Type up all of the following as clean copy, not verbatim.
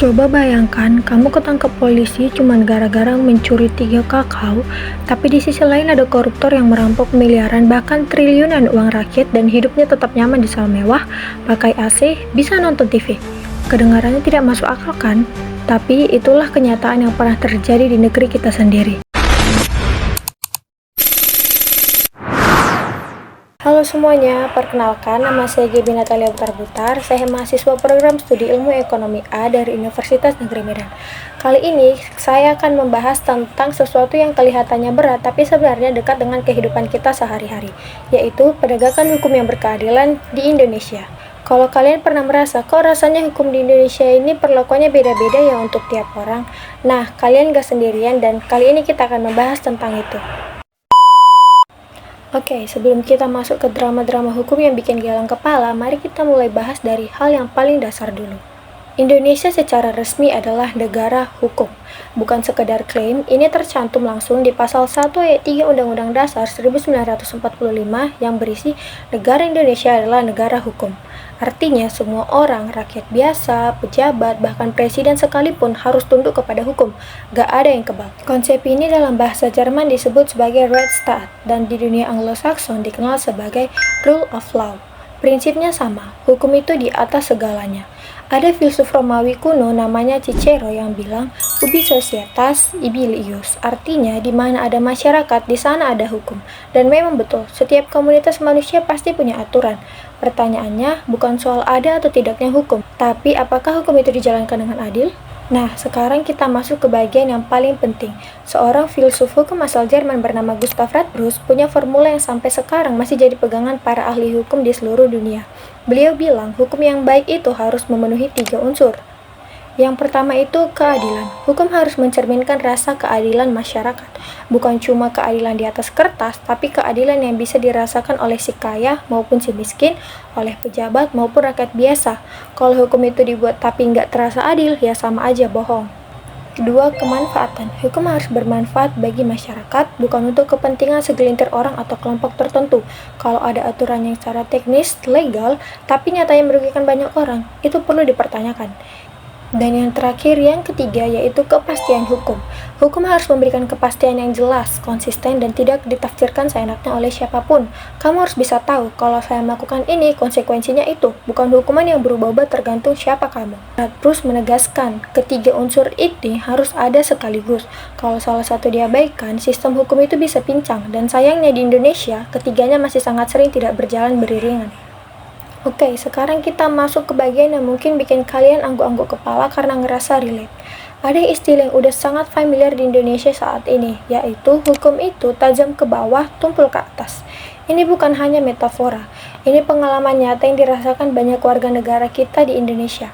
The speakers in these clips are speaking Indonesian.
Coba bayangkan kamu ketangkep polisi cuman gara-gara mencuri 3 kakao, tapi di sisi lain ada koruptor yang merampok miliaran bahkan triliunan uang rakyat dan hidupnya tetap nyaman di sel mewah, pakai AC, bisa nonton TV. Kedengarannya tidak masuk akal kan? Tapi itulah kenyataan yang pernah terjadi di negeri kita sendiri. Halo semuanya, perkenalkan nama saya Gaby Natalia Butar-Butar. Saya mahasiswa program studi ilmu ekonomi A dari Universitas Negeri Medan. Kali ini saya akan membahas tentang sesuatu yang kelihatannya berat tapi sebenarnya dekat dengan kehidupan kita sehari-hari, yaitu penegakan hukum yang berkeadilan di Indonesia. Kalau kalian pernah merasa kok rasanya hukum di Indonesia ini perlakuannya beda-beda ya untuk tiap orang, nah kalian gak sendirian dan kali ini kita akan membahas tentang itu. Oke, sebelum kita masuk ke drama-drama hukum yang bikin gelang kepala, mari kita mulai bahas dari hal yang paling dasar dulu. Indonesia secara resmi adalah negara hukum. Bukan sekedar klaim, ini tercantum langsung di pasal 1 ayat 3 Undang-Undang Dasar 1945 yang berisi negara Indonesia adalah negara hukum. Artinya semua orang, rakyat biasa, pejabat, bahkan presiden sekalipun harus tunduk kepada hukum. Gak ada yang kebal. Konsep ini dalam bahasa Jerman disebut sebagai Rechtsstaat dan di dunia Anglo-Saxon dikenal sebagai Rule of Law. Prinsipnya sama, hukum itu di atas segalanya. Ada filsuf Romawi kuno namanya Cicero yang bilang, ubi societas ibi ius, artinya di mana ada masyarakat, di sana ada hukum. Dan memang betul, setiap komunitas manusia pasti punya aturan. Pertanyaannya bukan soal ada atau tidaknya hukum, tapi apakah hukum itu dijalankan dengan adil? Nah, sekarang kita masuk ke bagian yang paling penting. Seorang filsuf hukum asal Jerman bernama Gustav Radbruch punya formula yang sampai sekarang masih jadi pegangan para ahli hukum di seluruh dunia. Beliau bilang hukum yang baik itu harus memenuhi 3 unsur. Yang pertama itu keadilan. Hukum harus mencerminkan rasa keadilan masyarakat. Bukan cuma keadilan di atas kertas, tapi keadilan yang bisa dirasakan oleh si kaya maupun si miskin, oleh pejabat maupun rakyat biasa. Kalau hukum itu dibuat tapi nggak terasa adil, ya sama aja bohong. Kedua, kemanfaatan. Hukum harus bermanfaat bagi masyarakat, bukan untuk kepentingan segelintir orang atau kelompok tertentu. Kalau ada aturan yang secara teknis, legal, tapi nyatanya merugikan banyak orang, itu perlu dipertanyakan. Dan yang terakhir, yang ketiga, yaitu kepastian hukum. Hukum harus memberikan kepastian yang jelas, konsisten, dan tidak ditafsirkan seenaknya oleh siapapun. Kamu harus bisa tahu, kalau saya melakukan ini, konsekuensinya itu, bukan hukuman yang berubah-ubah tergantung siapa kamu. Terus menegaskan, ketiga unsur ini harus ada sekaligus. Kalau salah satu diabaikan, sistem hukum itu bisa pincang, dan sayangnya di Indonesia, ketiganya masih sangat sering tidak berjalan beriringan. Oke, sekarang kita masuk ke bagian yang mungkin bikin kalian angguk-angguk kepala karena ngerasa relate. Ada istilah yang udah sangat familiar di Indonesia saat ini, yaitu hukum itu tajam ke bawah, tumpul ke atas. Ini bukan hanya metafora, ini pengalaman nyata yang dirasakan banyak warga negara kita di Indonesia.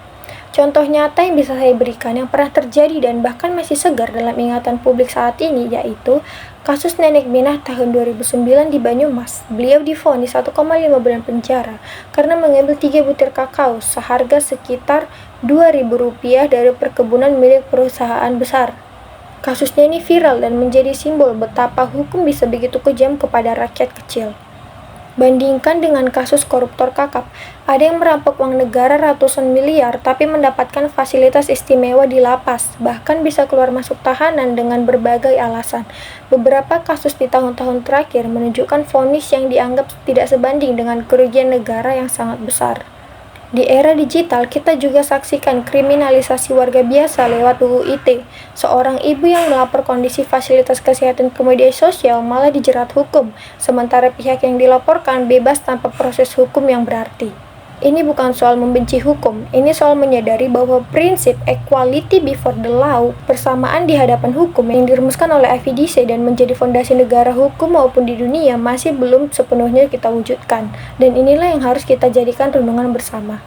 Contoh nyata yang bisa saya berikan yang pernah terjadi dan bahkan masih segar dalam ingatan publik saat ini yaitu kasus Nenek Minah tahun 2009 di Banyumas. Beliau divonis 1,5 bulan penjara karena mengambil 3 butir kakao seharga sekitar Rp2.000 dari perkebunan milik perusahaan besar. Kasusnya ini viral dan menjadi simbol betapa hukum bisa begitu kejam kepada rakyat kecil. Bandingkan dengan kasus koruptor kakap, ada yang merampok uang negara ratusan miliar tapi mendapatkan fasilitas istimewa di lapas, bahkan bisa keluar masuk tahanan dengan berbagai alasan. Beberapa kasus di tahun-tahun terakhir menunjukkan vonis yang dianggap tidak sebanding dengan kerugian negara yang sangat besar. Di era digital, kita juga saksikan kriminalisasi warga biasa lewat UU ITE. Seorang ibu yang melapor kondisi fasilitas kesehatan ke media sosial malah dijerat hukum, sementara pihak yang dilaporkan bebas tanpa proses hukum yang berarti. Ini bukan soal membenci hukum, ini soal menyadari bahwa prinsip equality before the law, persamaan di hadapan hukum yang dirumuskan oleh IVDC dan menjadi fondasi negara hukum maupun di dunia masih belum sepenuhnya kita wujudkan. Dan inilah yang harus kita jadikan renungan bersama.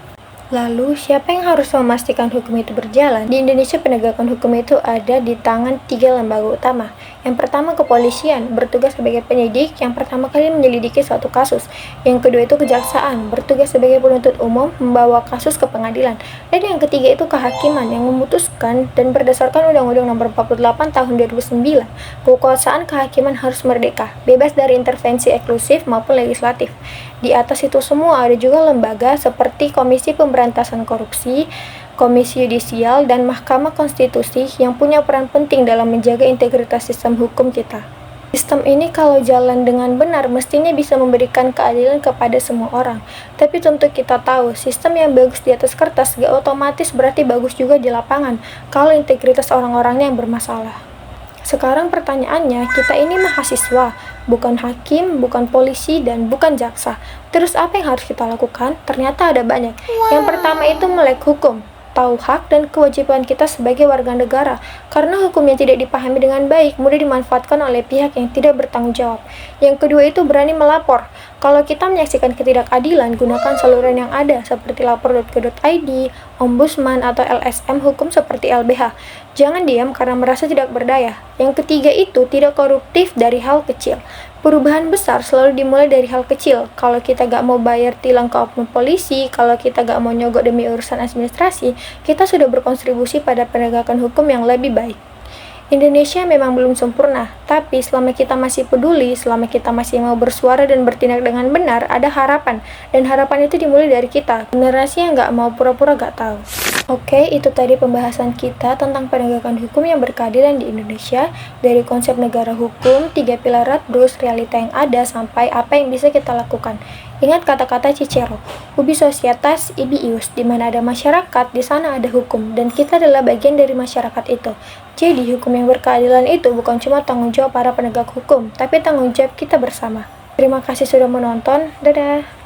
Lalu, siapa yang harus memastikan hukum itu berjalan? Di Indonesia, penegakan hukum itu ada di tangan 3 lembaga utama. Yang pertama, kepolisian, bertugas sebagai penyidik yang pertama kali menyelidiki suatu kasus. Yang kedua itu kejaksaan, bertugas sebagai penuntut umum, membawa kasus ke pengadilan. Dan yang ketiga itu kehakiman, yang memutuskan dan berdasarkan Undang-Undang Nomor 48 Tahun 2009, kekuasaan kehakiman harus merdeka, bebas dari intervensi eksklusif maupun legislatif. Di atas itu semua ada juga lembaga seperti Komisi Pemberantasan Korupsi, Komisi Yudisial, dan Mahkamah Konstitusi yang punya peran penting dalam menjaga integritas sistem hukum kita. Sistem ini kalau jalan dengan benar mestinya bisa memberikan keadilan kepada semua orang. Tapi tentu kita tahu, sistem yang bagus di atas kertas gak otomatis berarti bagus juga di lapangan kalau integritas orang-orangnya yang bermasalah. Sekarang pertanyaannya, kita ini mahasiswa, bukan hakim, bukan polisi, dan bukan jaksa. Terus apa yang harus kita lakukan? Ternyata ada banyak. Yang pertama itu melek hukum. Tahu hak dan kewajiban kita sebagai warga negara, karena hukum yang tidak dipahami dengan baik mudah dimanfaatkan oleh pihak yang tidak bertanggung jawab. Yang kedua itu berani melapor. Kalau kita menyaksikan ketidakadilan, gunakan saluran yang ada seperti lapor.go.id, ombudsman, atau LSM hukum seperti LBH. Jangan diam karena merasa tidak berdaya. Yang ketiga itu tidak koruptif dari hal kecil. Perubahan besar selalu dimulai dari hal kecil. Kalau kita gak mau bayar tilang ke oknum polisi, kalau kita gak mau nyogok demi urusan administrasi, kita sudah berkontribusi pada penegakan hukum yang lebih baik. Indonesia memang belum sempurna, tapi selama kita masih peduli, selama kita masih mau bersuara dan bertindak dengan benar, ada harapan. Dan harapan itu dimulai dari kita, generasi yang gak mau pura-pura gak tahu. Oke, itu tadi pembahasan kita tentang penegakan hukum yang berkeadilan di Indonesia, dari konsep negara hukum, 3 pilar Radbrus, realita yang ada, sampai apa yang bisa kita lakukan. Ingat kata-kata Cicero, ubi societas ibi ius, di mana ada masyarakat, di sana ada hukum, dan kita adalah bagian dari masyarakat itu. Jadi, hukum yang berkeadilan itu bukan cuma tanggung jawab para penegak hukum, tapi tanggung jawab kita bersama. Terima kasih sudah menonton, dadah!